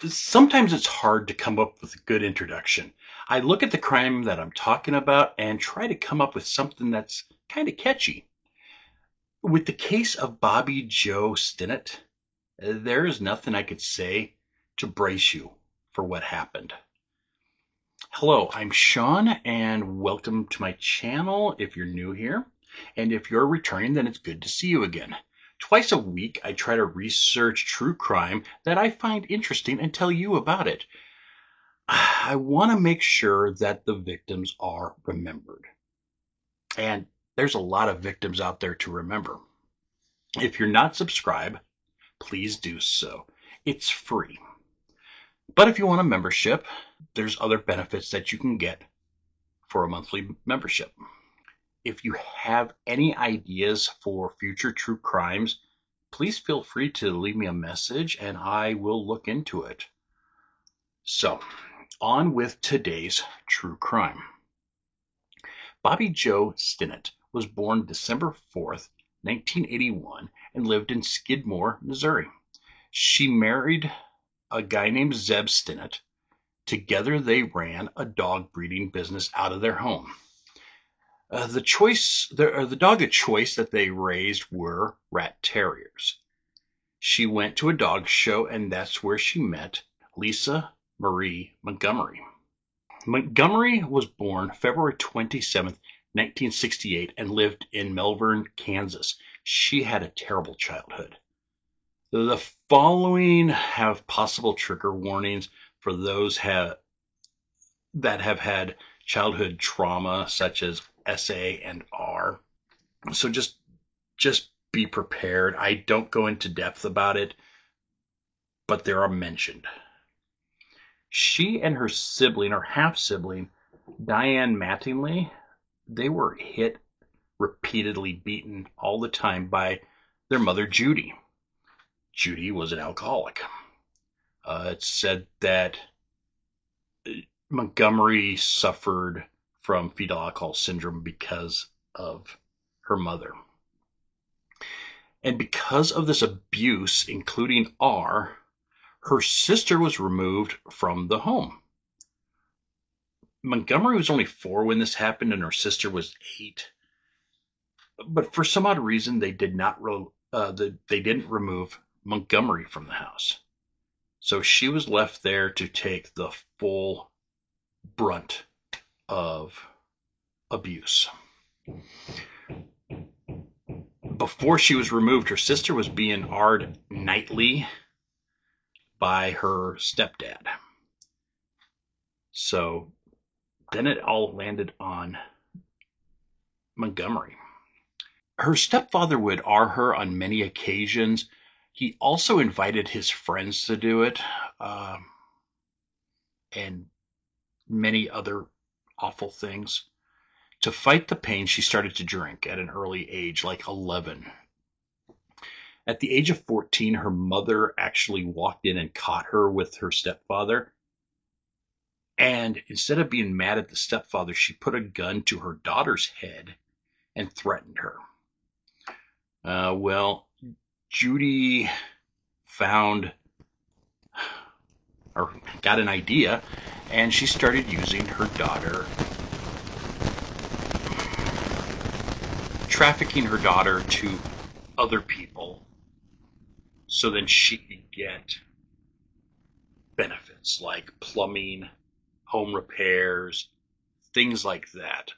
Sometimes it's hard to come up with a good introduction. I look at the crime that I'm talking about and try to come up with something that's kind of catchy. With the case of Bobbie Jo Stinnett, there is nothing I could say to brace you for what happened. Hello, I'm Sean, and welcome to my channel if you're new here. And if you're returning, then it's good to see you again. Twice a week, I try to research true crime that I find interesting and tell you about it. I want to make sure that the victims are remembered. And there's a lot of victims out there to remember. If you're not subscribed, please do so. It's free. But if you want a membership, there's other benefits that you can get for a monthly membership. If you have any ideas for future true crimes, please feel free to leave me a message and I will look into it. So, on with today's true crime. Bobbie Jo Stinnett was born December 4th, 1981, and lived in Skidmore, Missouri. She married a guy named Zeb Stinnett. Together they ran a dog breeding business out of their home. The dog of choice that they raised were rat terriers. She went to a dog show, and that's where she met Lisa Marie Montgomery. Montgomery was born February 27th, 1968, and lived in Melbourne, Kansas. She had a terrible childhood. The following have possible trigger warnings for those that have had childhood trauma such as SA and R. So just be prepared. I don't go into depth about it, but they are mentioned. She and her sibling, or half sibling, Diane Mattingly, they were hit, repeatedly beaten all the time by their mother, Judy. Judy was an alcoholic. It's said that Montgomery suffered from fetal alcohol syndrome because of her mother. And because of this abuse, including R, her sister was removed from the home. Montgomery was only 4 when this happened, and her sister was 8. But for some odd reason, they didn't remove Montgomery from the house. So she was left there to take the full brunt of abuse. Before she was removed, her sister was being R'd nightly by her stepdad. So then it all landed on Montgomery. Her stepfather would R her on many occasions. He also invited his friends to do it, and many other awful things. To fight the pain, she started to drink at an early age, like 11. At the age of 14, her mother actually walked in and caught her with her stepfather. And instead of being mad at the stepfather, she put a gun to her daughter's head and threatened her. Well, Judy found or got an idea, and she started using her daughter, trafficking her daughter to other people so then she could get benefits like plumbing, home repairs, things like that.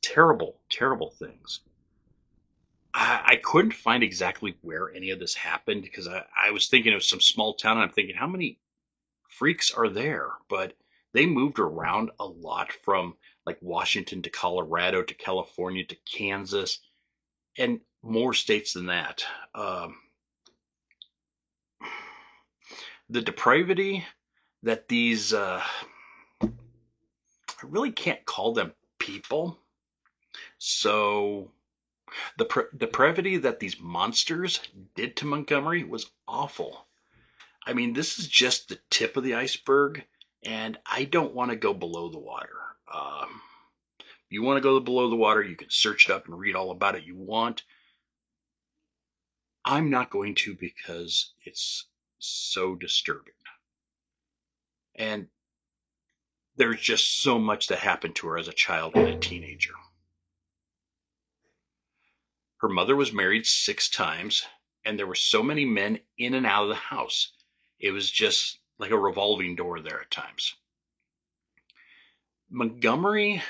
Terrible, terrible things. I couldn't find exactly where any of this happened because I was thinking of some small town, and I'm thinking, how many freaks are there? But they moved around a lot from like Washington to Colorado to California to Kansas and more states than that. The depravity that these, I really can't call them people. So the depravity that these monsters did to Montgomery was awful. I mean, this is just the tip of the iceberg, and I don't want to go below the water. If you want to go below the water, you can search it up and read all about it you want. I'm not going to because it's so disturbing. And there's just so much that happened to her as a child and a teenager. Her mother was married 6 times, and there were so many men in and out of the house. It was just like a revolving door there at times. Montgomery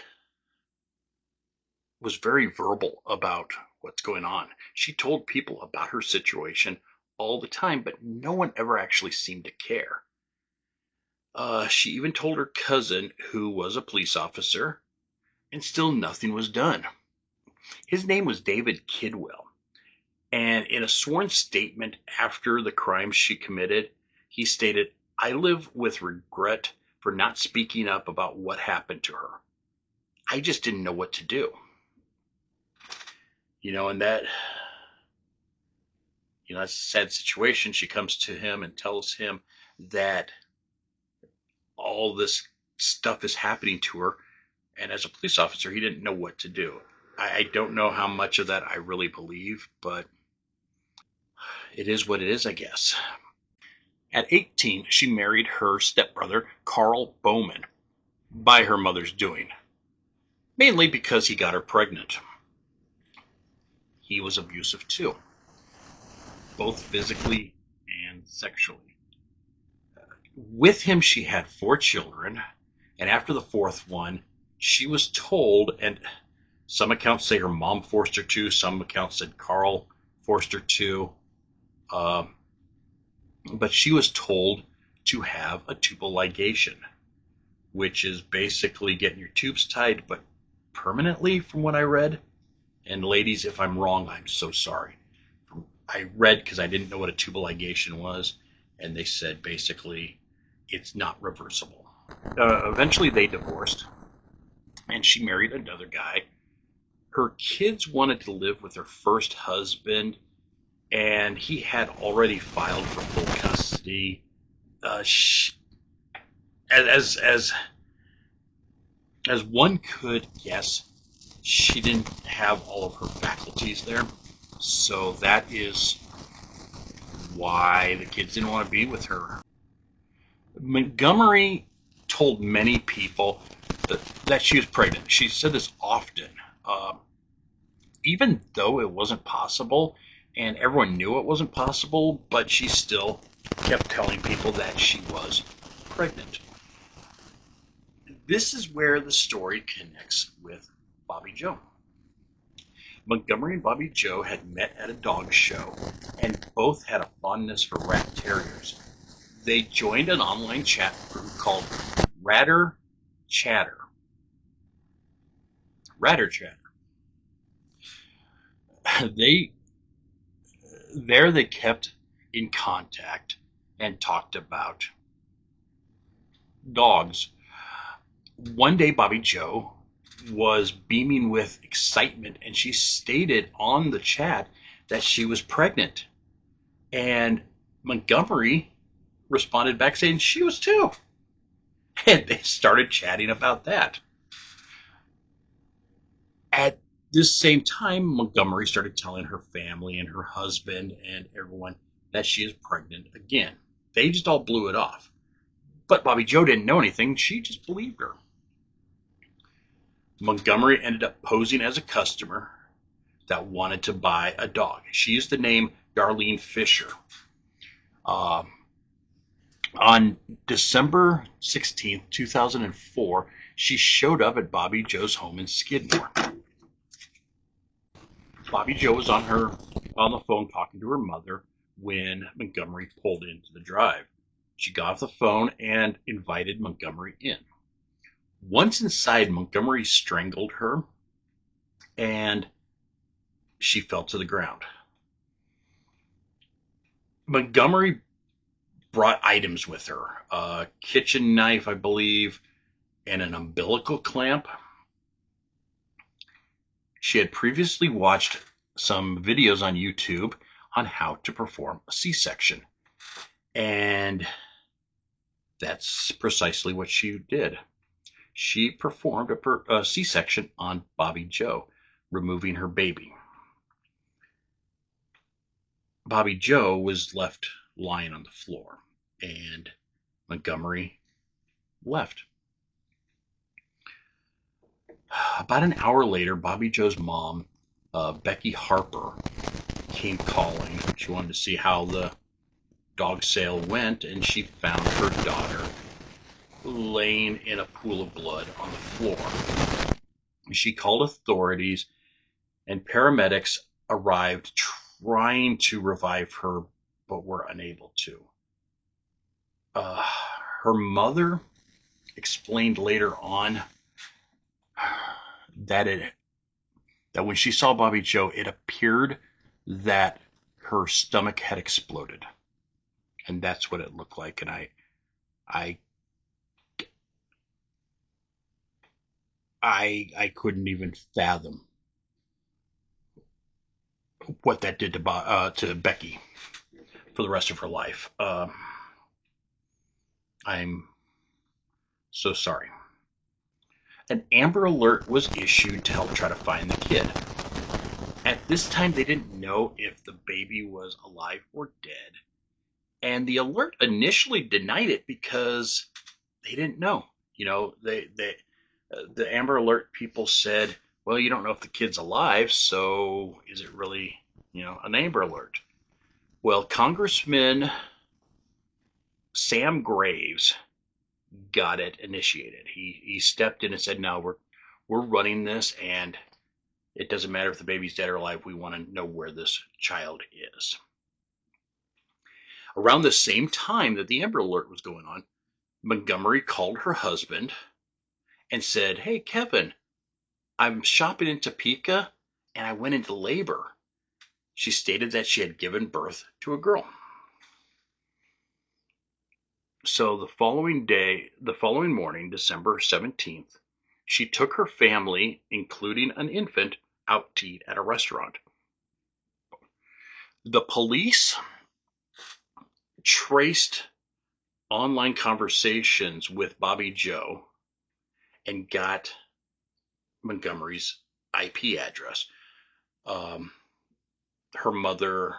was very verbal about what's going on. She told people about her situation all the time, but no one ever actually seemed to care. She even told her cousin, who was a police officer, and still nothing was done. His name was David Kidwell, and in a sworn statement after the crimes she committed, he stated, "I live with regret for not speaking up about what happened to her. I just didn't know what to do." And that's a sad situation. She comes to him and tells him that all this stuff is happening to her. And as a police officer, he didn't know what to do. I don't know how much of that I really believe, but it is what it is, I guess. At 18, she married her stepbrother, Carl Bowman, by her mother's doing, mainly because he got her pregnant. He was abusive too, both physically and sexually. With him, she had 4 children, and after the 4th one, she was told, and some accounts say her mom forced her to, some accounts said Carl forced her to, but she was told to have a tubal ligation, which is basically getting your tubes tied, but permanently, from what I read. And ladies, if I'm wrong, I'm so sorry. I read because I didn't know what a tubal ligation was, and they said basically it's not reversible. Eventually, they divorced, and she married another guy. Her kids wanted to live with her first husband, and he had already filed for full custody. As one could guess, she didn't have all of her faculties there, so that is why the kids didn't want to be with her. Montgomery told many people that she was pregnant. She said this often, even though it wasn't possible, and everyone knew it wasn't possible, but she still kept telling people that she was pregnant. This is where the story connects with Bobbie Jo. Montgomery and Bobbie Jo had met at a dog show, and both had a fondness for rat terriers. They joined an online chat group called Ratter Chatter. Ratter Chatter. They kept in contact and talked about dogs. One day, Bobbie Jo was beaming with excitement, and she stated on the chat that she was pregnant. And Montgomery responded back saying she was too. And they started chatting about that. At this same time, Montgomery started telling her family and her husband and everyone that she is pregnant again. They just all blew it off. But Bobbie Jo didn't know anything. She just believed her. Montgomery ended up posing as a customer that wanted to buy a dog. She used the name Darlene Fisher. On December 16th, 2004, she showed up at Bobbie Jo's home in Skidmore. Bobbie Jo was on the phone talking to her mother when Montgomery pulled into the drive. She got off the phone and invited Montgomery in. Once inside, Montgomery strangled her, and she fell to the ground. Montgomery brought items with her, a kitchen knife, I believe, and an umbilical clamp. She had previously watched some videos on YouTube on how to perform a C-section, and that's precisely what she did. She performed a C-section on Bobbie Jo, removing her baby. Bobbie Jo was left lying on the floor. And Montgomery left. About an hour later, Bobbie Jo's mom, Becky Harper, came calling. She wanted to see how the dog sale went, and she found her daughter laying in a pool of blood on the floor. She called authorities, and paramedics arrived trying to revive her, but were unable to. Her mother explained later on that when she saw Bobbie Jo, it appeared that her stomach had exploded, and that's what it looked like. And I couldn't even fathom what that did to Becky for the rest of her life. I'm so sorry. An Amber Alert was issued to help try to find the kid. At this time, they didn't know if the baby was alive or dead, and the alert initially denied it because they didn't know. The Amber Alert people said, well, you don't know if the kid's alive, so is it really, an Amber Alert? Well, Congressman Sam Graves got it initiated. He stepped in and said, no, we're running this, and it doesn't matter if the baby's dead or alive. We want to know where this child is. Around the same time that the Amber Alert was going on, Montgomery called her husband and said, hey, Kevin, I'm shopping in Topeka, and I went into labor. She stated that she had given birth to a girl. So the following morning, December 17th, she took her family, including an infant, out to eat at a restaurant. The police traced online conversations with Bobbie Jo and got Montgomery's IP address. Her mother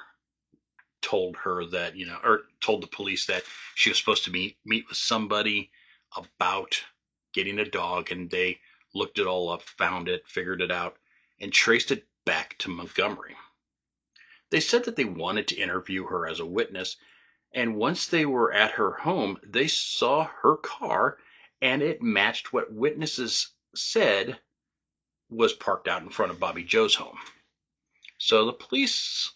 told her that, or told the police that she was supposed to meet with somebody about getting a dog, and they looked it all up, found it, figured it out, and traced it back to Montgomery. They said that they wanted to interview her as a witness, and once they were at her home, they saw her car, and it matched what witnesses said was parked out in front of Bobbie Jo's home. So the police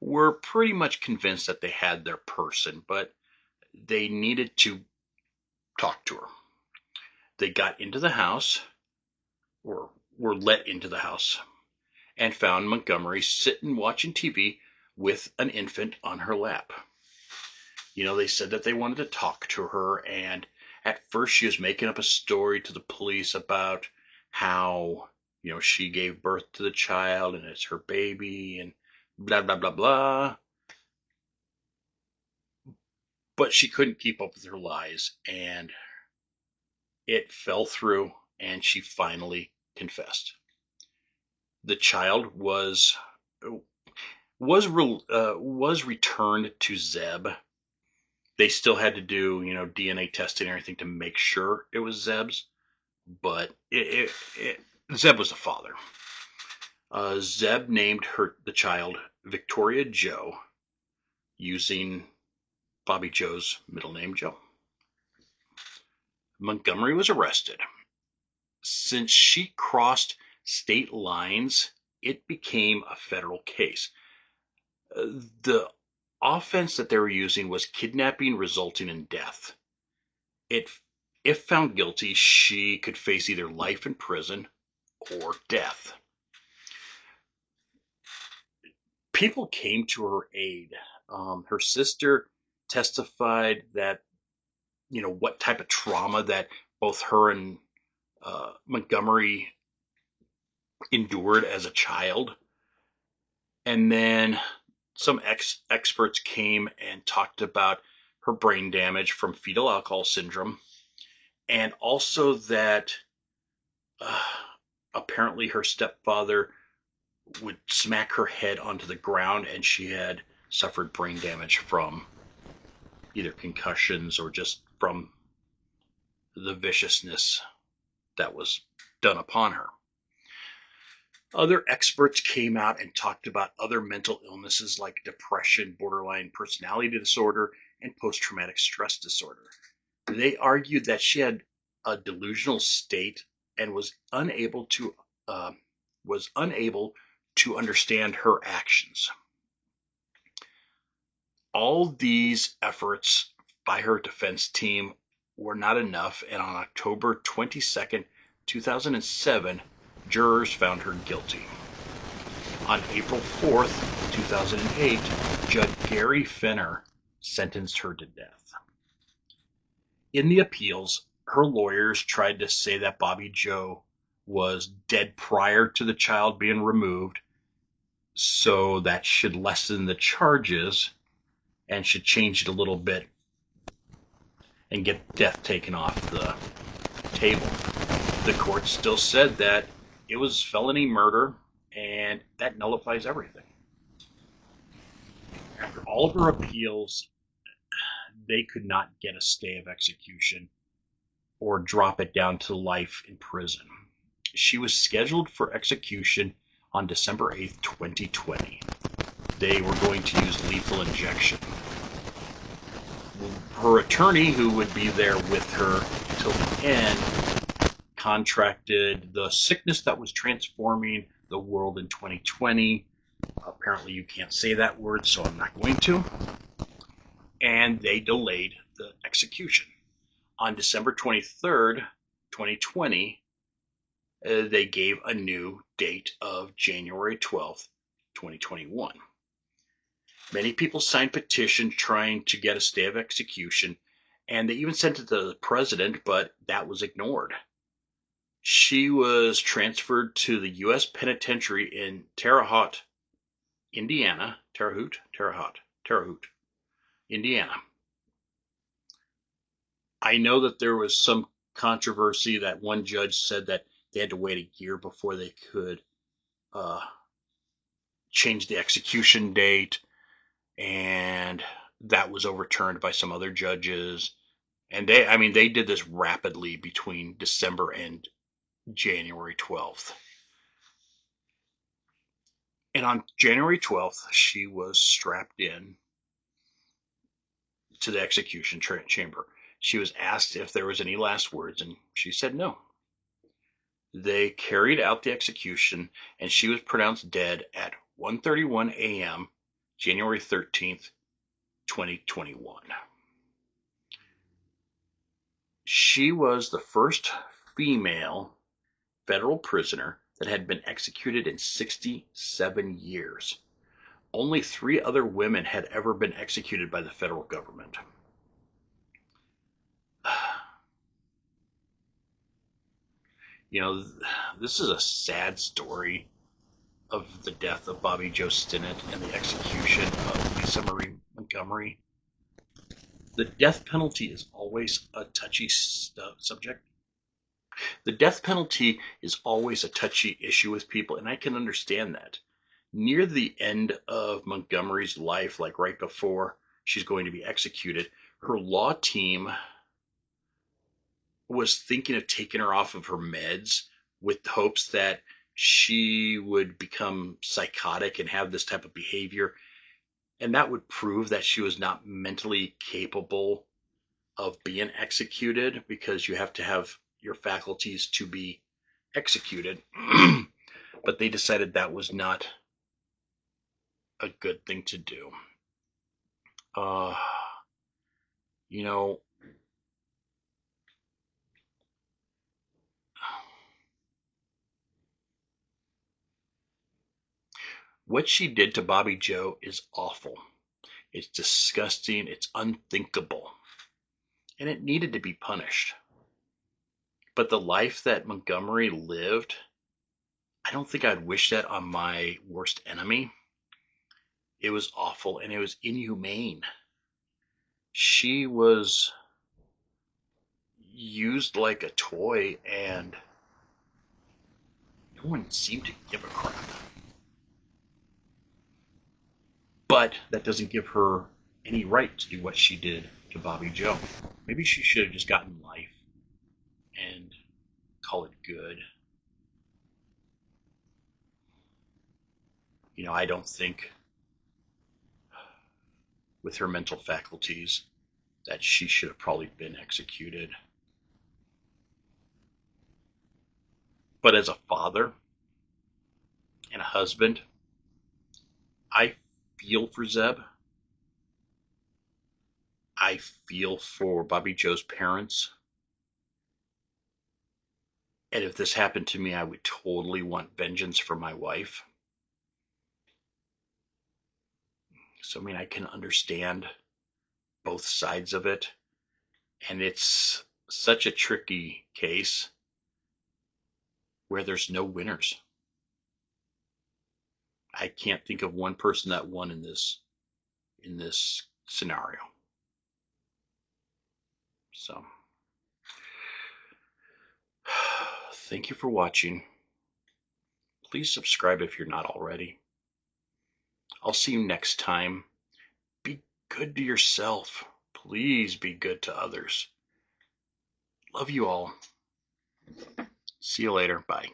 were pretty much convinced that they had their person, but they needed to talk to her. They got into the house, or were let into the house, and found Montgomery sitting watching TV with an infant on her lap. They said that they wanted to talk to her, and at first she was making up a story to the police about how, she gave birth to the child and it's her baby and blah, blah, blah, blah. But she couldn't keep up with her lies, and it fell through, and she finally confessed. The child was returned to Zeb. They still had to do, DNA testing and everything to make sure it was Zeb's, but Zeb was the father. Zeb named the child Victoria Jo, using Bobbie Jo's middle name, Jo. Montgomery was arrested. Since she crossed state lines, it became a federal case. The offense that they were using was kidnapping resulting in death. If found guilty, she could face either life in prison or death. People came to her aid. Her sister testified that, what type of trauma that both her and Montgomery endured as a child. And then some experts came and talked about her brain damage from fetal alcohol syndrome, and also that apparently her stepfather would smack her head onto the ground, and she had suffered brain damage from either concussions or just from the viciousness that was done upon her. Other experts came out and talked about other mental illnesses like depression, borderline personality disorder, and post-traumatic stress disorder. They argued that she had a delusional state and was unable to understand her actions. All these efforts by her defense team were not enough, and on October 22nd, 2007, jurors found her guilty. On April 4th, 2008, Judge Gary Fenner sentenced her to death. In the appeals, her lawyers tried to say that Bobbie Jo was dead prior to the child being removed, so that should lessen the charges and should change it a little bit and get death taken off the table. The court still said that it was felony murder, and that nullifies everything. After all of her appeals, they could not get a stay of execution or drop it down to life in prison. She was scheduled for execution on December 8th, 2020. They were going to use lethal injection. Her attorney, who would be there with her till the end, contracted the sickness that was transforming the world in 2020. Apparently you can't say that word, so I'm not going to. And they delayed the execution. On December 23rd, 2020, they gave a new date of January 12th, 2021. Many people signed petitions trying to get a stay of execution, and they even sent it to the president, but that was ignored. She was transferred to the U.S. Penitentiary in Terre Haute, Indiana. Terre Haute, Indiana. I know that there was some controversy that one judge said that they had to wait a year before they could change the execution date, and that was overturned by some other judges. And they did this rapidly between December and January 12th. And on January 12th, she was strapped in to the execution chamber. She was asked if there was any last words, and she said no. They carried out the execution, and she was pronounced dead at 1:31 a.m., January 13th, 2021. She was the first female federal prisoner that had been executed in 67 years. Only 3 other women had ever been executed by the federal government. You know, this is a sad story of the death of Bobbie Jo Stinnett and the execution of Lisa Marie Montgomery. The death penalty is always a touchy subject. The death penalty is always a touchy issue with people, and I can understand that. Near the end of Montgomery's life, like right before she's going to be executed, her law team was thinking of taking her off of her meds with hopes that she would become psychotic and have this type of behavior. And that would prove that she was not mentally capable of being executed, because you have to have your faculties to be executed. But they decided that was not a good thing to do. You know, what she did to Bobbie Jo is awful. It's disgusting. It's unthinkable. And it needed to be punished. But the life that Montgomery lived, I don't think I'd wish that on my worst enemy. It was awful, and it was inhumane. She was used like a toy, and no one seemed to give a crap. But that doesn't give her any right to do what she did to Bobbie Jo. Maybe she should have just gotten life and call it good. I don't think with her mental faculties that she should have probably been executed. But as a father and a husband, I feel for Zeb. I feel for Bobbie Jo's parents. And if this happened to me, I would totally want vengeance for my wife. So, I can understand both sides of it. And it's such a tricky case where there's no winners. I can't think of one person that won in this scenario. So, thank you for watching. Please subscribe if you're not already. I'll see you next time. Be good to yourself. Please be good to others. Love you all. See you later. Bye.